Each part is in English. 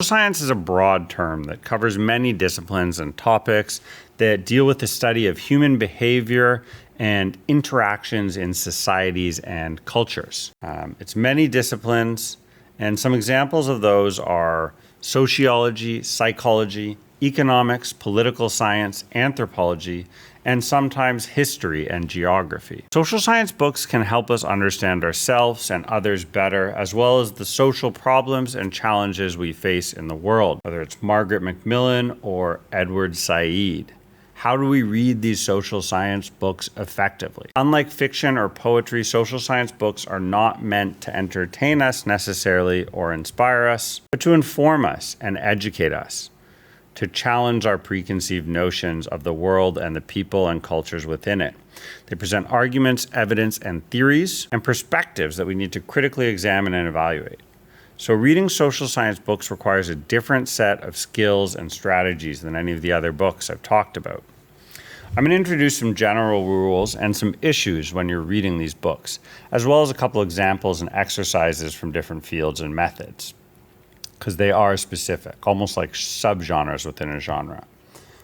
Science is a broad term that covers many disciplines and topics that deal with the study of human behavior and interactions in societies and cultures. It's many disciplines, and some examples of those are sociology, psychology, economics, political science, anthropology, and sometimes history and geography. Social science books can help us understand ourselves and others better, as well as the social problems and challenges we face in the world, whether it's Margaret Macmillan or Edward Said. How do we read these social science books effectively? Unlike fiction or poetry, social science books are not meant to entertain us necessarily or inspire us, but to inform us and educate us, to challenge our preconceived notions of the world and the people and cultures within it. They present arguments, evidence, and theories and perspectives that we need to critically examine and evaluate. So reading social science books requires a different set of skills and strategies than any of the other books I've talked about. I'm going to introduce some general rules and some issues when you're reading these books, as well as a couple examples and exercises from different fields and methods, because they are specific, almost like subgenres within a genre.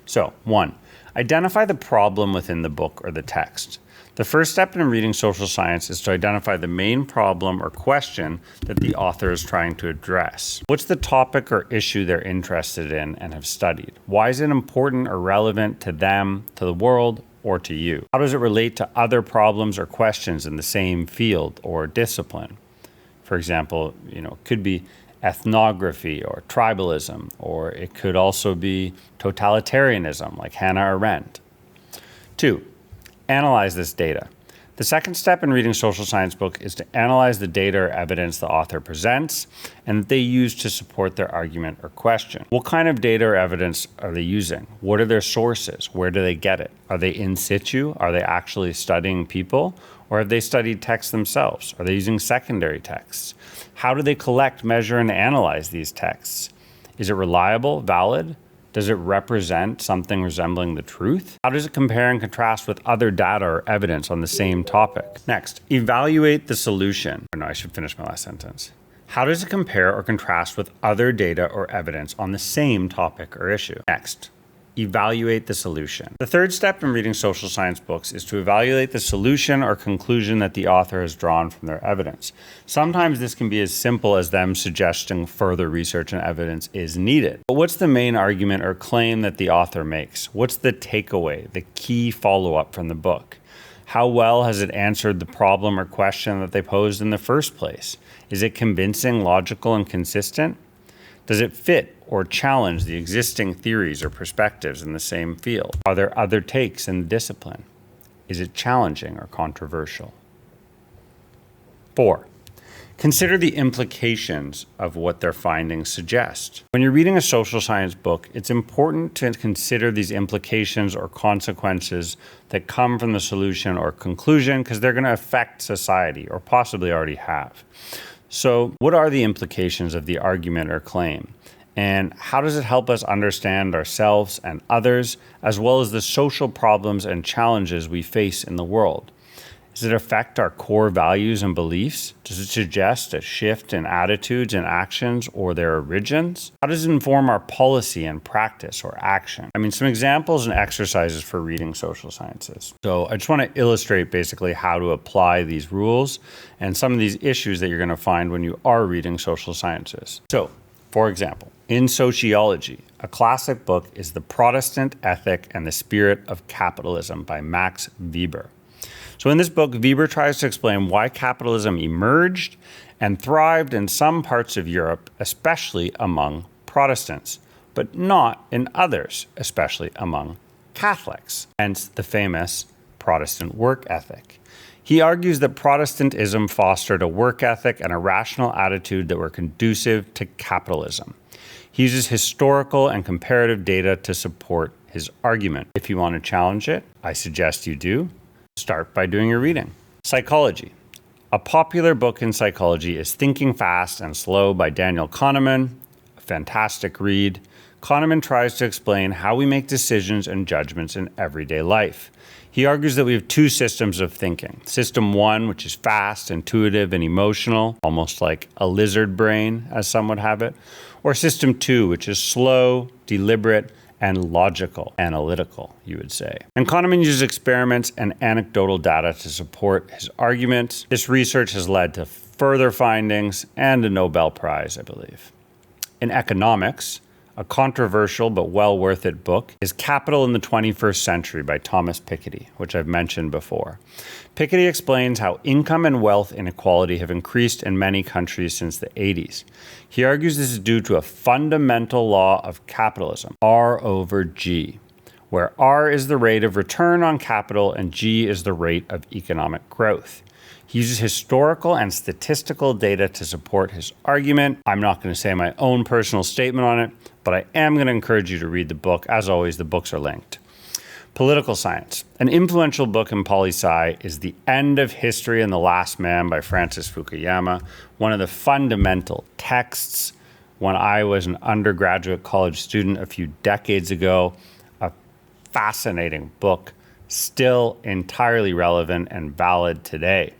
So, 1, identify the problem within the book or the text. The first step in reading social science is to identify the main problem or question that the author is trying to address. What's the topic or issue they're interested in and have studied? Why is it important or relevant to them, to the world, or to you? How does it relate to other problems or questions in the same field or discipline? For example, it could be ethnography or tribalism, or it could also be totalitarianism like Hannah Arendt. 2, analyze this data. The second step in reading a social science book is to analyze the data or evidence the author presents and that they use to support their argument or question. What kind of data or evidence are they using? What are their sources? Where do they get it? Are they in situ? Are they actually studying people? Or have they studied texts themselves? Are they using secondary texts? How do they collect, measure, and analyze these texts? Is it reliable, valid? Does it represent something resembling the truth? How does it compare and contrast with other data or evidence on the same topic? Next, evaluate the solution. I should finish my last sentence. How does it compare or contrast with other data or evidence on the same topic or issue? Next, evaluate the solution. The third step in reading social science books is to evaluate the solution or conclusion that the author has drawn from their evidence. Sometimes this can be as simple as them suggesting further research and evidence is needed. But what's the main argument or claim that the author makes? What's the takeaway, the key follow-up from the book? How well has it answered the problem or question that they posed in the first place? Is it convincing, logical, and consistent? Does it fit or challenge the existing theories or perspectives in the same field? Are there other takes in the discipline? Is it challenging or controversial? 4, consider the implications of what their findings suggest. When you're reading a social science book, it's important to consider these implications or consequences that come from the solution or conclusion, because they're going to affect society or possibly already have. So what are the implications of the argument or claim? And how does it help us understand ourselves and others, as well as the social problems and challenges we face in the world? Does it affect our core values and beliefs? Does it suggest a shift in attitudes and actions or their origins? How does it inform our policy and practice or action? Some examples and exercises for reading social sciences. So I just want to illustrate basically how to apply these rules and some of these issues that you're going to find when you are reading social sciences. So, for example, in sociology, a classic book is The Protestant Ethic and the Spirit of Capitalism by Max Weber. So in this book, Weber tries to explain why capitalism emerged and thrived in some parts of Europe, especially among Protestants, but not in others, especially among Catholics, hence the famous Protestant work ethic. He argues that Protestantism fostered a work ethic and a rational attitude that were conducive to capitalism. He uses historical and comparative data to support his argument. If you want to challenge it, I suggest you do. Start by doing your reading. Psychology. A popular book in psychology is Thinking Fast and Slow by Daniel Kahneman, a fantastic read. Kahneman tries to explain how we make decisions and judgments in everyday life. He argues that we have two systems of thinking. System one, which is fast, intuitive, and emotional, almost like a lizard brain, as some would have it. Or system two, which is slow, deliberate, and logical, analytical, you would say. And Kahneman uses experiments and anecdotal data to support his arguments. This research has led to further findings and a Nobel Prize, I believe. In economics, a controversial but well worth it book is Capital in the 21st Century by Thomas Piketty, which I've mentioned before. Piketty explains how income and wealth inequality have increased in many countries since the 80s. He argues this is due to a fundamental law of capitalism, R over G, where R is the rate of return on capital and G is the rate of economic growth. He uses historical and statistical data to support his argument. I'm not going to say my own personal statement on it, but I am going to encourage you to read the book. As always, the books are linked. Political Science. An influential book in poli-sci is The End of History and the Last Man by Francis Fukuyama, one of the fundamental texts when I was an undergraduate college student a few decades ago. A fascinating book, still entirely relevant and valid today.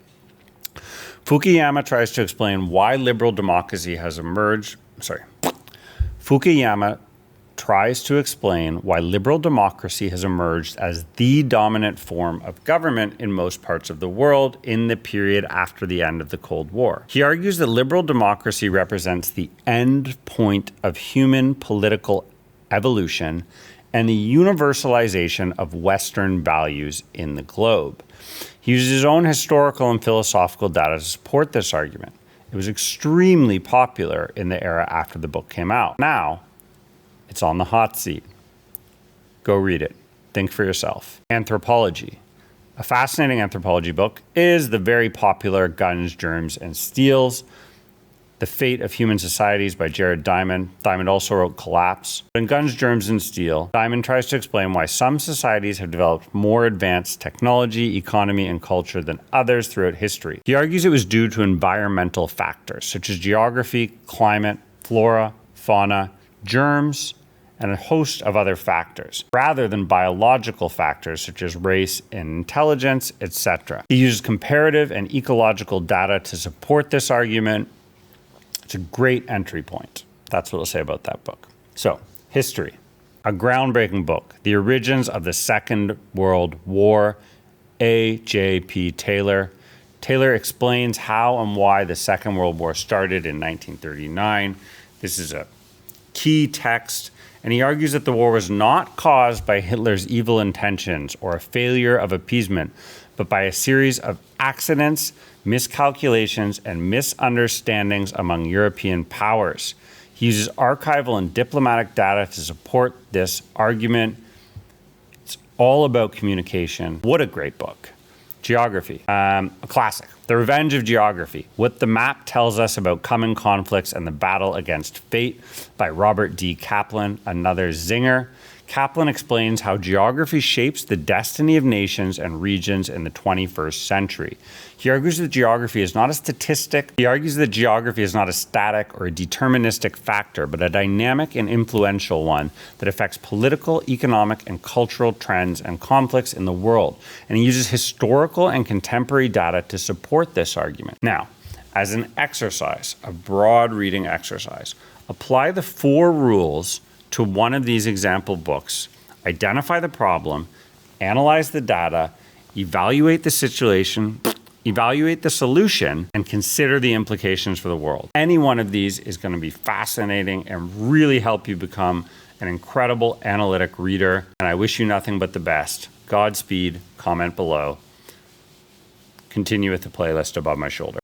Fukuyama tries to explain why liberal democracy has emerged. Fukuyama tries to explain why liberal democracy has emerged as the dominant form of government in most parts of the world in the period after the end of the Cold War. He argues that liberal democracy represents the end point of human political evolution and the universalization of Western values in the globe. He uses his own historical and philosophical data to support this argument. It was extremely popular in the era after the book came out. Now, it's on the hot seat. Go read it. Think for yourself. Anthropology. A fascinating anthropology book is the very popular Guns, Germs, and Steels, The Fate of Human Societies by Jared Diamond. Diamond also wrote Collapse. In Guns, Germs, and Steel, Diamond tries to explain why some societies have developed more advanced technology, economy, and culture than others throughout history. He argues it was due to environmental factors such as geography, climate, flora, fauna, germs, and a host of other factors, rather than biological factors such as race and intelligence, etc. He uses comparative and ecological data to support this argument. It's a great entry point. That's what I'll say about that book. So, history. A groundbreaking book, The Origins of the Second World War, A.J.P. Taylor. Taylor explains how and why the Second World War started in 1939. This is a key text, and he argues that the war was not caused by Hitler's evil intentions or a failure of appeasement, but by a series of accidents, miscalculations, and misunderstandings among European powers. He uses archival and diplomatic data to support this argument. It's all about communication. What a great book. Geography, a classic. The Revenge of Geography, What the Map Tells Us About Coming Conflicts and the Battle Against Fate by Robert D. Kaplan, another zinger. Kaplan explains how geography shapes the destiny of nations and regions in the 21st century. He argues that geography is not a statistic. He argues that geography is not a static or a deterministic factor, but a dynamic and influential one that affects political, economic, and cultural trends and conflicts in the world. And he uses historical and contemporary data to support this argument. Now, as an exercise, a broad reading exercise, apply the 4 rules to one of these example books, identify the problem, analyze the data, evaluate the situation, evaluate the solution, and consider the implications for the world. Any one of these is going to be fascinating and really help you become an incredible analytic reader. And I wish you nothing but the best. Godspeed. Comment below. Continue with the playlist above my shoulder.